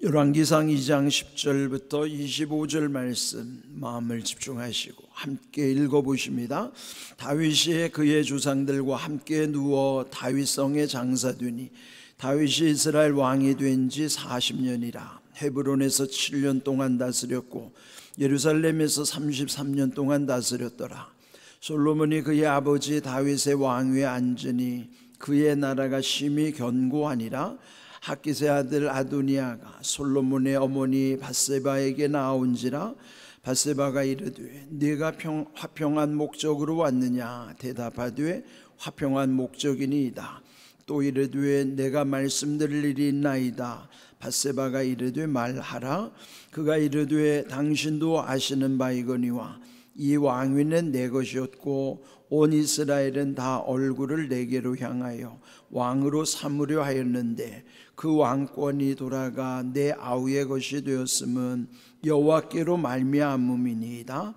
열왕기상 2장 10절부터 25절 말씀 마음을 집중하시고 함께 읽어보십니다. 다윗이 그의 조상들과 함께 누워 다윗성에 장사되니 다윗이 이스라엘 왕이 된 지 40년이라. 헤브론에서 7년 동안 다스렸고 예루살렘에서 33년 동안 다스렸더라. 솔로몬이 그의 아버지 다윗의 왕위에 앉으니 그의 나라가 심히 견고하니라. 핫깃의 아들 아도니아가 솔로몬의 어머니 밧세바에게 나온지라. 밧세바가 이르되 네가 화평한 목적으로 왔느냐. 대답하되 화평한 목적이니이다. 또 이르되 내가 말씀드릴 일이 있나이다. 밧세바가 이르되 말하라. 그가 이르되 당신도 아시는 바이거니와 이 왕위는 내 것이었고 온 이스라엘은 다 얼굴을 내게로 향하여 왕으로 삼으려 하였는데 그 왕권이 돌아가 내 아우의 것이 되었음은 여호와께로 말미암음이니이다.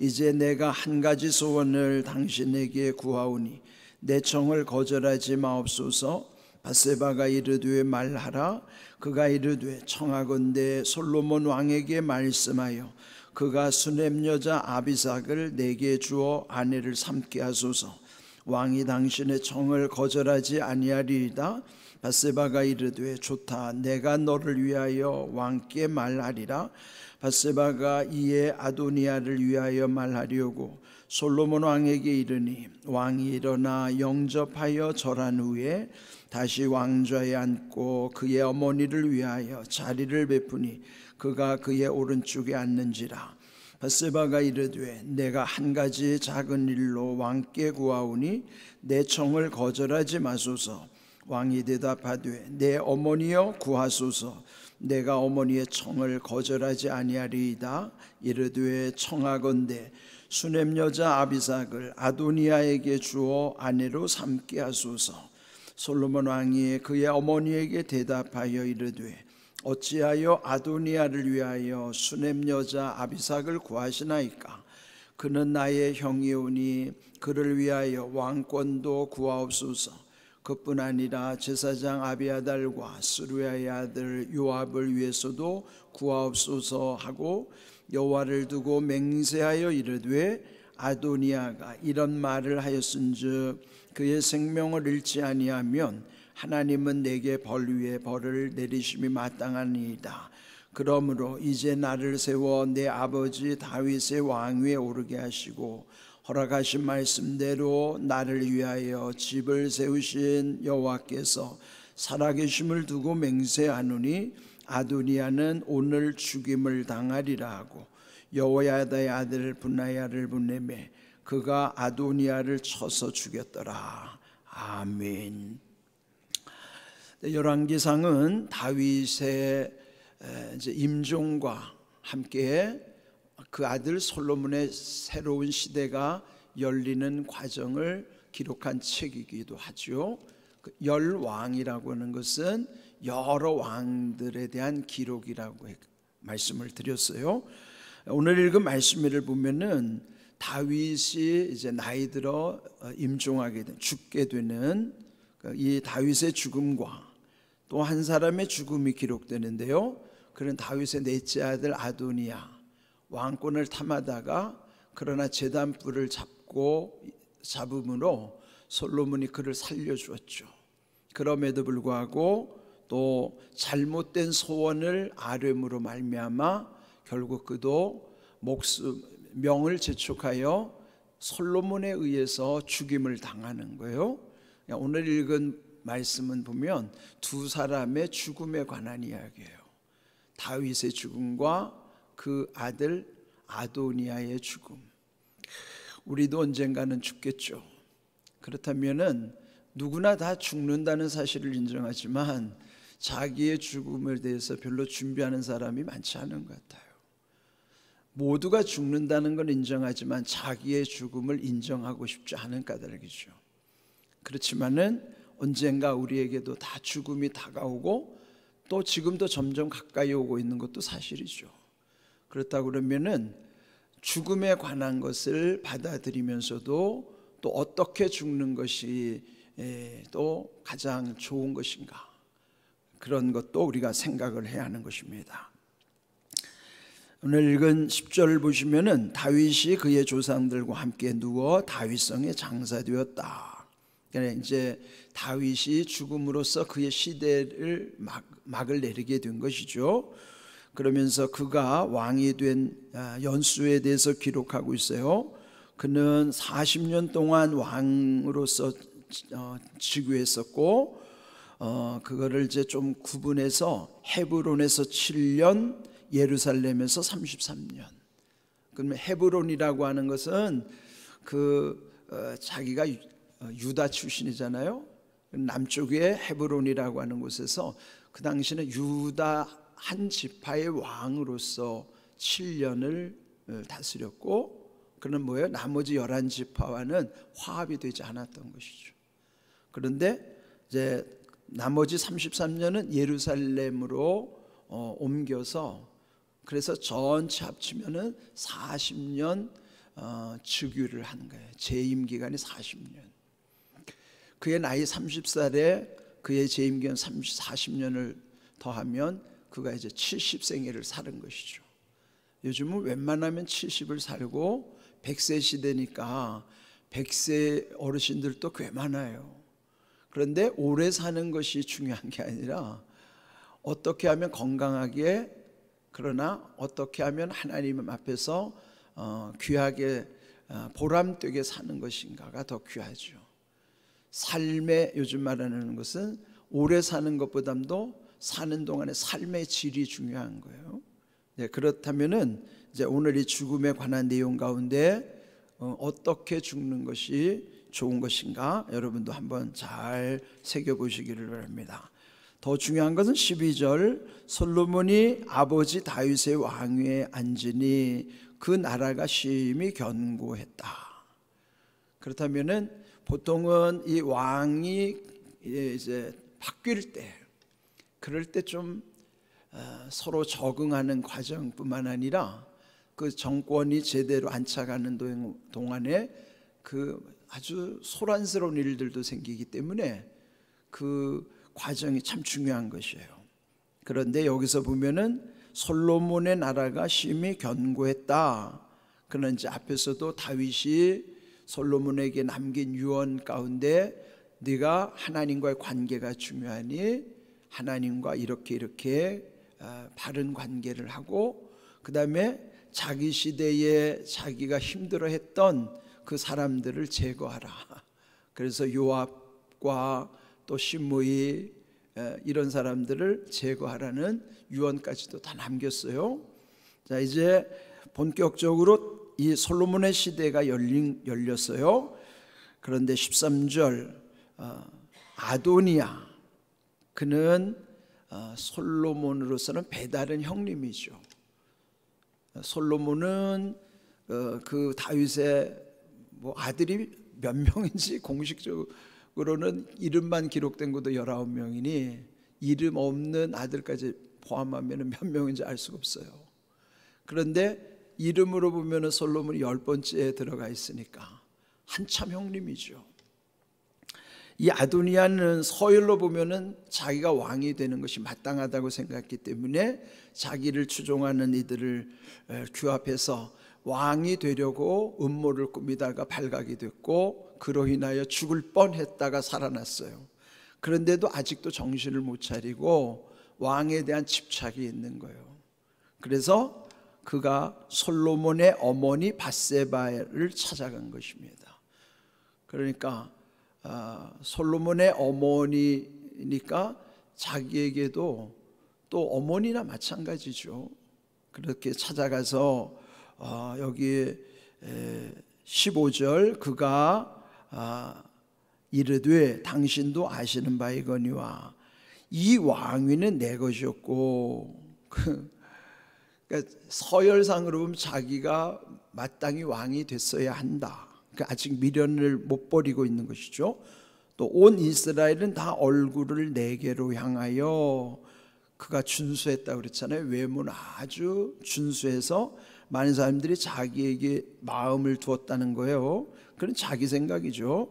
이제 내가 한 가지 소원을 당신에게 구하오니 내 청을 거절하지 마옵소서. 밧세바가 이르되 말하라. 그가 이르되 청하건대 솔로몬 왕에게 말씀하여 그가 수넴 여자 아비삭을 내게 주어 아내를 삼게 하소서. 왕이 당신의 청을 거절하지 아니하리이다. 밧세바가 이르되 좋다. 내가 너를 위하여 왕께 말하리라. 밧세바가 이에 아도니아를 위하여 말하려고 솔로몬 왕에게 이르니 왕이 일어나 영접하여 절한 후에 다시 왕좌에 앉고 그의 어머니를 위하여 자리를 베푸니 그가 그의 오른쪽에 앉는지라. 밧세바가 이르되 내가 한 가지 작은 일로 왕께 구하오니 내 청을 거절하지 마소서. 왕이 대답하되 내 어머니여 구하소서. 내가 어머니의 청을 거절하지 아니하리이다. 이르되 청하건대 수넴 여자 아비삭을 아도니아에게 주어 아내로 삼게 하소서. 솔로몬 왕이 그의 어머니에게 대답하여 이르되 어찌하여 아도니아를 위하여 수넴 여자 아비삭을 구하시나이까. 그는 나의 형이오니 그를 위하여 왕권도 구하옵소서. 그뿐 아니라 제사장 아비아달과 스루야의 아들 요압을 위해서도 구하옵소서 하고 여호와를 두고 맹세하여 이르되 아도니아가 이런 말을 하였은즉 그의 생명을 잃지 아니하면 하나님은 내게 벌 위에 벌을 내리심이 마땅하니이다. 그러므로 이제 나를 세워 내 아버지 다윗의 왕위에 오르게 하시고 허락하신 말씀대로 나를 위하여 집을 세우신 여호와께서 살아계심을 두고 맹세하노니 아도니아는 오늘 죽임을 당하리라 하고 여호야다의 아들 분하야를 보내매 그가 아도니아를 쳐서 죽였더라. 아멘. 열왕기상은 다윗의 임종과 함께 그 아들 솔로몬의 새로운 시대가 열리는 과정을 기록한 책이기도 하죠. 열왕이라고 하는 것은 여러 왕들에 대한 기록이라고 말씀을 드렸어요. 오늘 읽은 말씀을 보면은 다윗이 이제 나이 들어 임종하게 된, 죽게 되는 이 다윗의 죽음과 또 한 사람의 죽음이 기록되는데요. 그는 다윗의 넷째 아들 아도니아, 왕권을 탐하다가 그러나 제단불을 잡음으로 솔로몬이 그를 살려주었죠. 그럼에도 불구하고 또 잘못된 소원을 아뢰므로 말미암아 결국 그도 명을 재촉하여 솔로몬에 의해서 죽임을 당하는 거예요. 오늘 읽은 말씀은 보면 두 사람의 죽음에 관한 이야기예요. 다윗의 죽음과 그 아들 아도니아의 죽음. 우리도 언젠가는 죽겠죠. 그렇다면은 누구나 다 죽는다는 사실을 인정하지만 자기의 죽음에 대해서 별로 준비하는 사람이 많지 않은 것 같아요. 모두가 죽는다는 걸 인정하지만 자기의 죽음을 인정하고 싶지 않은 까닭이죠. 그렇지만은 언젠가 우리에게도 다 죽음이 다가오고 또 지금도 점점 가까이 오고 있는 것도 사실이죠. 그렇다고 그러면은 죽음에 관한 것을 받아들이면서도 또 어떻게 죽는 것이 또 가장 좋은 것인가, 그런 것도 우리가 생각을 해야 하는 것입니다. 오늘 읽은 10절 보시면은 다윗이 그의 조상들과 함께 누워 다윗성에 장사되었다. 그러니까 이제 다윗이 죽음으로써 그의 시대를 막을 내리게 된 것이죠. 그러면서 그가 왕이 된 연수에 대해서 기록하고 있어요. 그는 40년 동안 왕으로서 즉위했었고, 그거를 이제 좀 구분해서 헤브론에서 7년, 예루살렘에서 33년. 그러면 헤브론이라고 하는 것은 자기가 유다 출신이잖아요. 남쪽에 헤브론이라고 하는 곳에서 그 당시는 유다 한 지파의 왕으로서 7년을 다스렸고, 그는 뭐예요? 나머지 11지파와는 화합이 되지 않았던 것이죠. 그런데 이제 나머지 33년은 예루살렘으로 옮겨서, 그래서 전체 합치면은 40년 즉위를 하는 거예요. 재임 기간이 40년. 그의 나이 30살에 그의 재임 기간 40년을 더하면 그가 이제 70생애를 사는 것이죠. 요즘은 웬만하면 70을 살고 100세 시대니까 100세 어르신들도 꽤 많아요. 그런데 오래 사는 것이 중요한 게 아니라 어떻게 하면 건강하게, 그러나 어떻게 하면 하나님 앞에서 귀하게 보람되게 사는 것인가가 더 귀하죠. 삶의, 요즘 말하는 것은 오래 사는 것보다도 사는 동안의 삶의 질이 중요한 거예요. 네, 그렇다면은 이제 오늘 이 죽음에 관한 내용 가운데 어떻게 죽는 것이 좋은 것인가, 여러분도 한번 잘 새겨보시기를 바랍니다. 더 중요한 것은 12절, 솔로몬이 아버지 다윗의 왕위에 앉으니 그 나라가 심히 견고했다. 그렇다면은 보통은 이 왕이 이제 바뀔 때, 그럴 때 좀 서로 적응하는 과정뿐만 아니라 그 정권이 제대로 안착하는 동안에 그 아주 소란스러운 일들도 생기기 때문에 그 과정이 참 중요한 것이에요. 그런데 여기서 보면은 솔로몬의 나라가 심히 견고했다. 그는 이제 앞에서도 다윗이 솔로몬에게 남긴 유언 가운데 네가 하나님과의 관계가 중요하니 하나님과 이렇게 바른 관계를 하고, 그 다음에 자기 시대에 자기가 힘들어했던 그 사람들을 제거하라. 그래서 요압과 또 시므이 이런 사람들을 제거하라는 유언까지도 다 남겼어요. 자, 이제 본격적으로 이 솔로몬의 시대가 열렸어요. 그런데 13절, 아도니아, 그는 솔로몬으로서는 배다른 형님이죠. 솔로몬은 그 다윗의 아들이 몇 명인지 공식적으로는 이름만 기록된 것도 19명이니 이름 없는 아들까지 포함하면 몇 명인지 알 수가 없어요. 그런데 이름으로 보면 솔로몬이 10번째에 들어가 있으니까 한참 형님이죠. 이 아도니아는 서열로 보면은 자기가 왕이 되는 것이 마땅하다고 생각했기 때문에 자기를 추종하는 이들을 규합해서 왕이 되려고 음모를 꾸미다가 발각이 됐고, 그로 인하여 죽을 뻔했다가 살아났어요. 그런데도 아직도 정신을 못 차리고 왕에 대한 집착이 있는 거예요. 그래서 그가 솔로몬의 어머니 밧세바를 찾아간 것입니다. 그러니까 솔로몬의 어머니니까 자기에게도 또 어머니나 마찬가지죠. 그렇게 찾아가서 여기 15절, 그가 이르되 당신도 아시는 바이거니와 이 왕위는 내 것이었고, 그러니까 서열상으로 보면 자기가 마땅히 왕이 됐어야 한다. 그러니까 아직 미련을 못 버리고 있는 것이죠. 또 온 이스라엘은 다 얼굴을 내게로 향하여, 그가 준수했다고 그랬잖아요. 외모는 아주 준수해서 많은 사람들이 자기에게 마음을 두었다는 거예요. 그건 자기 생각이죠.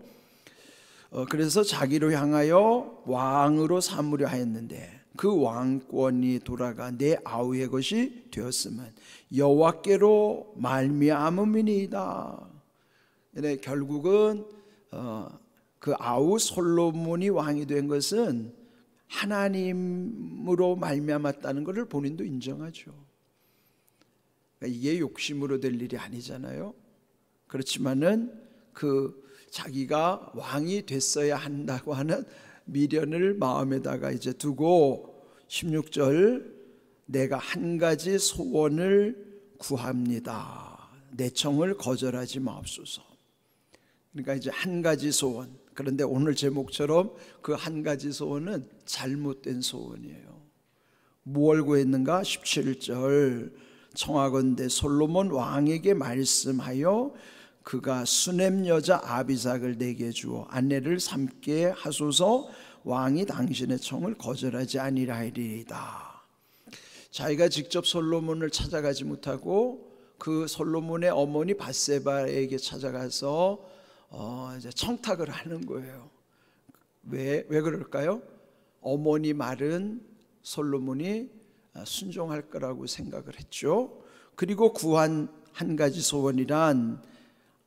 그래서 자기로 향하여 왕으로 삼으려 하였는데, 그 왕권이 돌아가 내 아우의 것이 되었으면 여호와께로 말미암음이니이다. 결국은 그 아우 솔로몬이 왕이 된 것은 하나님으로 말미암았다는 것을 본인도 인정하죠. 그러니까 이게 욕심으로 될 일이 아니잖아요. 그렇지만은 그 자기가 왕이 됐어야 한다고 하는 미련을 마음에다가 이제 두고 16절 내가 한 가지 소원을 구합니다. 내 청을 거절하지 마옵소서. 그러니까 이제 한 가지 소원. 그런데 오늘 제목처럼 그 한 가지 소원은 잘못된 소원이에요. 무엇을 구했는가? 17절 청하건대 솔로몬 왕에게 말씀하여 그가 수넴 여자 아비삭을 내게 주어 아내를 삼게 하소서. 왕이 당신의 청을 거절하지 아니하리이다. 자기가 직접 솔로몬을 찾아가지 못하고 그 솔로몬의 어머니 밧세바에게 찾아가서 이제 청탁을 하는 거예요. 왜 그럴까요? 어머니 말은 솔로몬이 순종할 거라고 생각을 했죠. 그리고 구한 한 가지 소원이란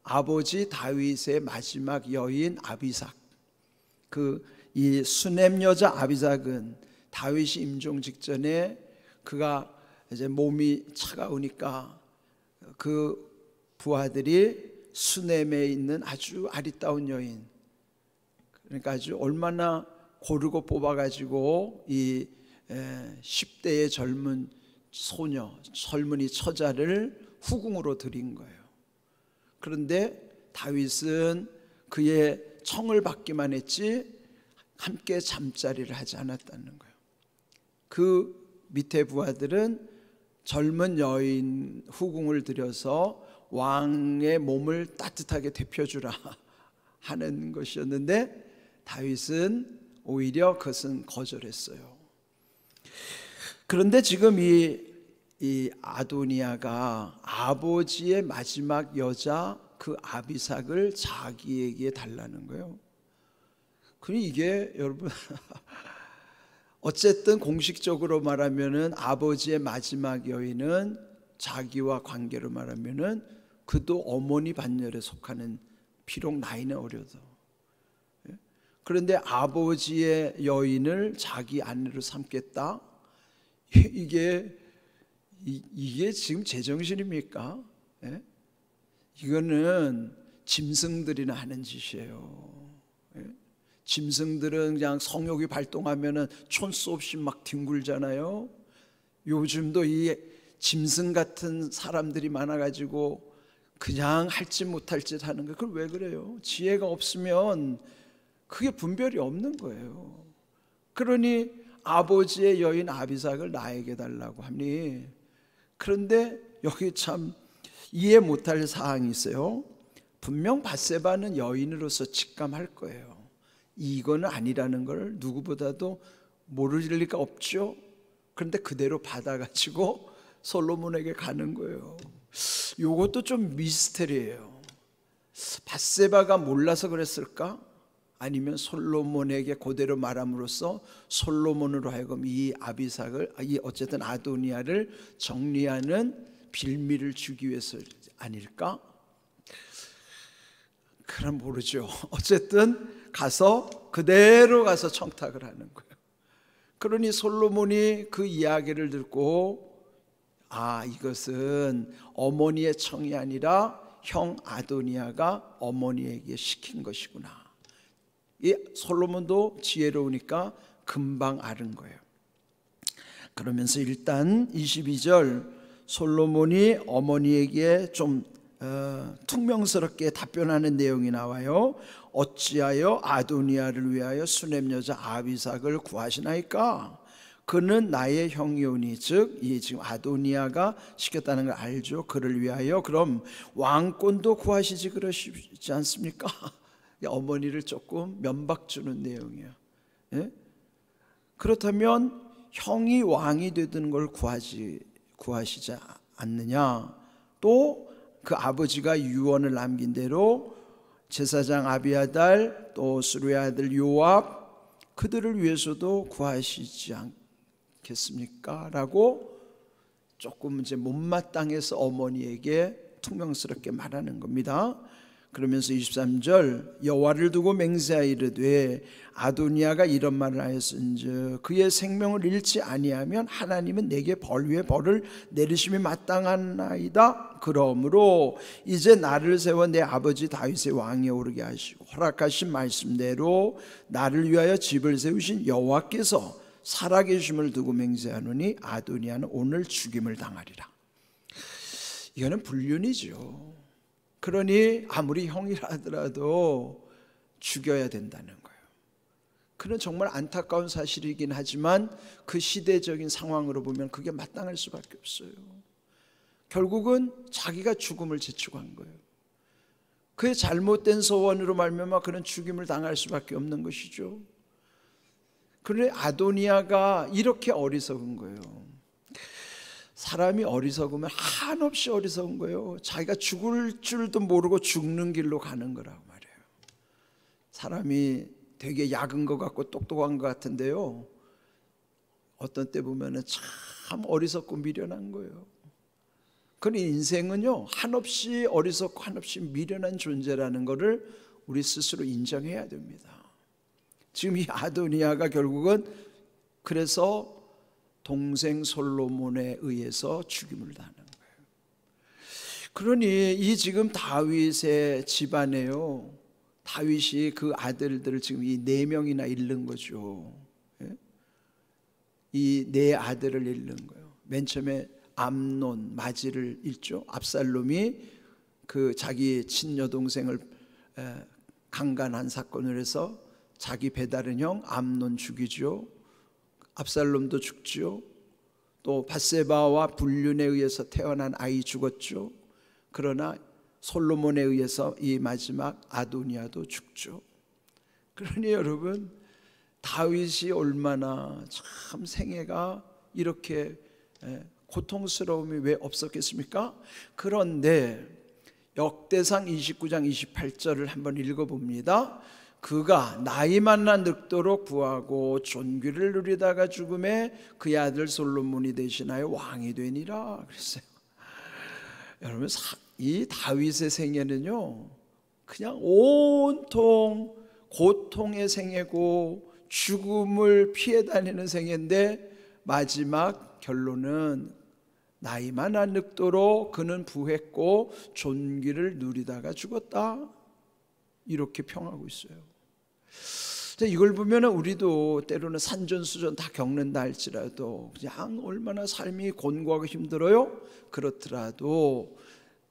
아버지 다윗의 마지막 여인 아비삭, 이 수넴 여자 아비삭은 다윗이 임종 직전에 그가 이제 몸이 차가우니까 그 부하들이 수넴에 있는 아주 아리따운 여인, 그러니까 아주 얼마나 고르고 뽑아가지고 이 10대의 젊은 소녀, 젊은이 처자를 후궁으로 드린 거예요. 그런데 다윗은 그의 청을 받기만 했지 함께 잠자리를 하지 않았다는 거예요. 그 밑에 부하들은 젊은 여인 후궁을 들여서 왕의 몸을 따뜻하게 데펴주라 하는 것이었는데 다윗은 오히려 그것은 거절했어요. 그런데 지금 이 아도니아가 아버지의 마지막 여자 그 아비삭을 자기에게 달라는 거예요. 그럼 이게 여러분 어쨌든 공식적으로 말하면은 아버지의 마지막 여인은 자기와 관계로 말하면은 그도 어머니 반열에 속하는, 비록 나이는 어려도. 그런데 아버지의 여인을 자기 아내로 삼겠다? 이게 지금 제정신입니까? 이거는 짐승들이나 하는 짓이에요. 짐승들은 그냥 성욕이 발동하면은 촌수 없이 막 뒹굴잖아요. 요즘도 이 짐승 같은 사람들이 많아가지고 그냥 할 짓 못할 짓 하는 거예요. 그걸 왜 그래요? 지혜가 없으면 그게 분별이 없는 거예요. 그러니 아버지의 여인 아비삭을 나에게 달라고 하니, 그런데 여기 참 이해 못할 사항이 있어요. 분명 밧세바는 여인으로서 직감할 거예요. 이거는 아니라는 걸 누구보다도 모를 리가 없죠. 그런데 그대로 받아가지고 솔로몬에게 가는 거예요. 이것도 좀 미스터리예요. 밧세바가 몰라서 그랬을까? 아니면 솔로몬에게 그대로 말함으로써 솔로몬으로 하여금 이 아비삭을, 어쨌든 아도니아를 정리하는 빌미를 주기 위해서 아닐까? 그럼 모르죠. 어쨌든 그대로 가서 청탁을 하는 거예요. 그러니 솔로몬이 그 이야기를 듣고, 이것은 어머니의 청이 아니라 형 아도니아가 어머니에게 시킨 것이구나. 이 솔로몬도 지혜로우니까 금방 아는 거예요. 그러면서 일단 22절 솔로몬이 어머니에게 좀 퉁명스럽게 답변하는 내용이 나와요. 어찌하여 아도니아를 위하여 수넴 여자 아비삭을 구하시나이까? 그는 나의 형이오니, 즉 지금 아도니아가 시켰다는 걸 알죠. 그를 위하여 그럼 왕권도 구하시지 그러시지 않습니까? 어머니를 조금 면박 주는 내용이에요. 그렇다면 형이 왕이 되는 걸 구하시지 않느냐? 또 그 아버지가 유언을 남긴 대로 제사장 아비아달, 또 수르의 아들 요압, 그들을 위해서도 구하시지 않겠습니까? 라고 조금 이제 못마땅해서 어머니에게 퉁명스럽게 말하는 겁니다. 그러면서 23절 여호와를 두고 맹세하여 이르되 아도니아가 이런 말을 하였은즉 그의 생명을 잃지 아니하면 하나님은 내게 벌 위에 벌을 내리심이 마땅하나이다. 그러므로 이제 나를 세워 내 아버지 다윗의 왕에 오르게 하시고 허락하신 말씀대로 나를 위하여 집을 세우신 여호와께서 살아계심을 두고 맹세하노니 아도니아는 오늘 죽임을 당하리라. 이거는 불륜이죠. 그러니 아무리 형이라 하더라도 죽여야 된다는 거예요. 그는 정말 안타까운 사실이긴 하지만 그 시대적인 상황으로 보면 그게 마땅할 수밖에 없어요. 결국은 자기가 죽음을 재촉한 거예요. 그의 잘못된 소원으로 말미암아 그는 죽임을 당할 수밖에 없는 것이죠. 그런데 아도니아가 이렇게 어리석은 거예요. 사람이 어리석으면 한없이 어리석은 거예요. 자기가 죽을 줄도 모르고 죽는 길로 가는 거라고 말이에요. 사람이 되게 약은 것 같고 똑똑한 것 같은데요, 어떤 때 보면 참 어리석고 미련한 거예요. 그런 인생은요, 한없이 어리석고 한없이 미련한 존재라는 것을 우리 스스로 인정해야 됩니다. 지금 이 아도니아가 결국은 그래서 동생 솔로몬에 의해서 죽임을 당하는 거예요. 그러니 이 지금 다윗의 집안에요, 다윗이 그 아들들을 지금 이 4명이나 잃는 거죠. 이 4아들을 잃는 거예요. 맨 처음에 암논, 마지를 잃죠. 압살롬이 그 자기 친여동생을 강간한 사건을 해서 자기 배다른 형 암논 죽이죠. 압살롬도 죽죠. 또 밧세바와 불륜에 의해서 태어난 아이 죽었죠. 그러나 솔로몬에 의해서 이 마지막 아도니아도 죽죠. 그러니 여러분, 다윗이 얼마나 참 생애가 이렇게 고통스러움이 왜 없었겠습니까? 그런데 역대상 29장 28절을 한번 읽어봅니다. 그가 나이 많아 늙도록 부하고 존귀를 누리다가 죽음에 그의 아들 솔로몬이 대신하여 왕이 되니라 그랬어요. 여러분, 이 다윗의 생애는요, 그냥 온통 고통의 생애고 죽음을 피해 다니는 생애인데 마지막 결론은 나이 많아 늙도록 그는 부했고 존귀를 누리다가 죽었다, 이렇게 평하고 있어요. 이걸 보면 우리도 때로는 산전수전 다 겪는다 할지라도 그냥 얼마나 삶이 곤고하고 힘들어요? 그렇더라도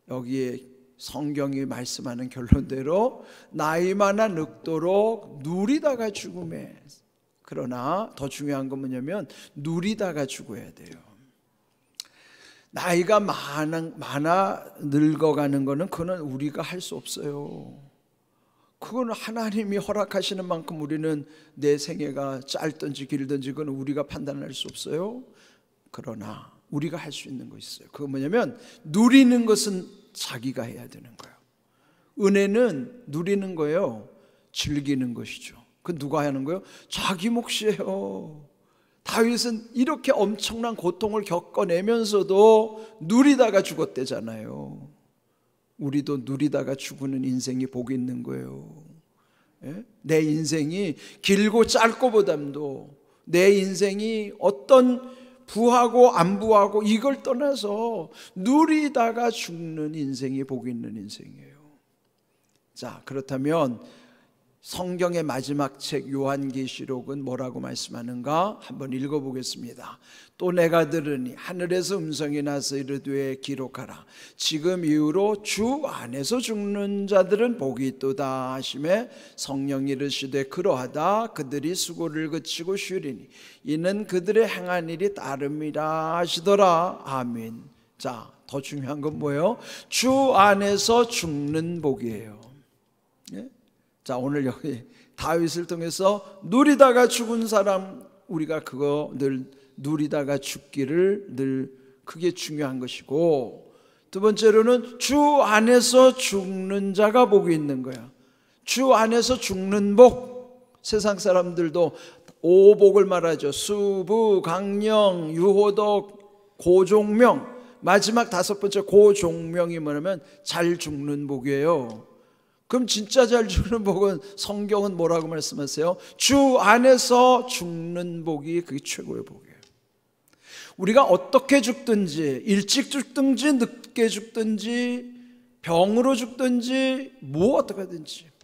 여기에 성경이 말씀하는 결론대로 나이 많아 늙도록 누리다가 죽음에, 그러나 더 중요한 건 뭐냐면 누리다가 죽어야 돼요. 나이가 많아 늙어가는 거는 그건 우리가 할 수 없어요. 그건 하나님이 허락하시는 만큼 우리는 내 생애가 짧든지 길든지 그건 우리가 판단할 수 없어요. 그러나 우리가 할 수 있는 거 있어요. 그건 뭐냐면 누리는 것은 자기가 해야 되는 거예요. 은혜는 누리는 거예요. 즐기는 것이죠. 그 누가 하는 거예요? 자기 몫이에요. 다윗은 이렇게 엄청난 고통을 겪어내면서도 누리다가 죽었대잖아요. 우리도 누리다가 죽는 인생이 복이 있는 거예요. 내 인생이 길고 짧고 보담도 내 인생이 어떤 부하고 안 부하고 이걸 떠나서 누리다가 죽는 인생이 복이 있는 인생이에요. 자, 그렇다면 성경의 마지막 책 요한계시록은 뭐라고 말씀하는가 한번 읽어보겠습니다. 또 내가 들으니 하늘에서 음성이 나서 이르되 기록하라. 지금 이후로 주 안에서 죽는 자들은 복이 있도다 하시매 성령이 이르시되 그러하다. 그들이 수고를 그치고 쉬리니 이는 그들의 행한 일이 따름이라 하시더라. 아멘. 자, 더 중요한 건 뭐예요? 주 안에서 죽는 복이에요. 예? 자, 오늘 여기 다윗을 통해서 누리다가 죽은 사람, 우리가 그거 늘 누리다가 죽기를 늘 그게 중요한 것이고, 두 번째로는 주 안에서 죽는 자가 복이 있는 거야. 주 안에서 죽는 복. 세상 사람들도 오복을 말하죠. 수부, 강령, 유호덕, 고종명. 마지막 다섯 번째 고종명이 뭐냐면 잘 죽는 복이에요. 그럼 진짜 잘 죽는 복은 성경은 뭐라고 말씀하세요? 주 안에서 죽는 복이 그게 최고의 복이에요. 우리가 어떻게 죽든지, 일찍 죽든지 늦게 죽든지 병으로 죽든지 뭐 어떻게 하든지,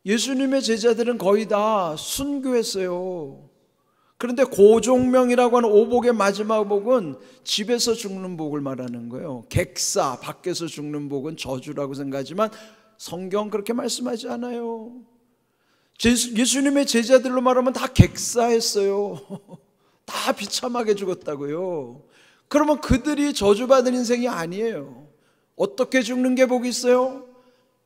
예수님의 제자들은 거의 다 순교했어요. 그런데 고종명이라고 하는 오복의 마지막 복은 집에서 죽는 복을 말하는 거예요. 객사, 밖에서 죽는 복은 저주라고 생각하지만 성경 그렇게 말씀하지 않아요. 예수님의 제자들로 말하면 다 객사했어요. 다 비참하게 죽었다고요. 그러면 그들이 저주받은 인생이 아니에요. 어떻게 죽는 게 복이 있어요?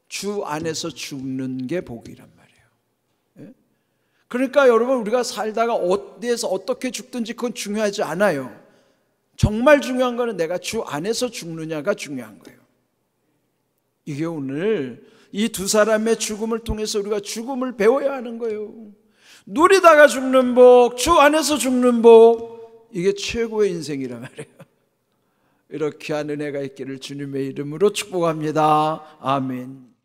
주 안에서 죽는 게 복이란 말이에요. 그러니까 여러분, 우리가 살다가 어디에서 어떻게 죽든지 그건 중요하지 않아요. 정말 중요한 거는 내가 주 안에서 죽느냐가 중요한 거예요. 이게 오늘 이 두 사람의 죽음을 통해서 우리가 죽음을 배워야 하는 거예요. 누리다가 죽는 복, 주 안에서 죽는 복, 이게 최고의 인생이란 말이에요. 이렇게 하는 은혜가 있기를 주님의 이름으로 축복합니다. 아멘.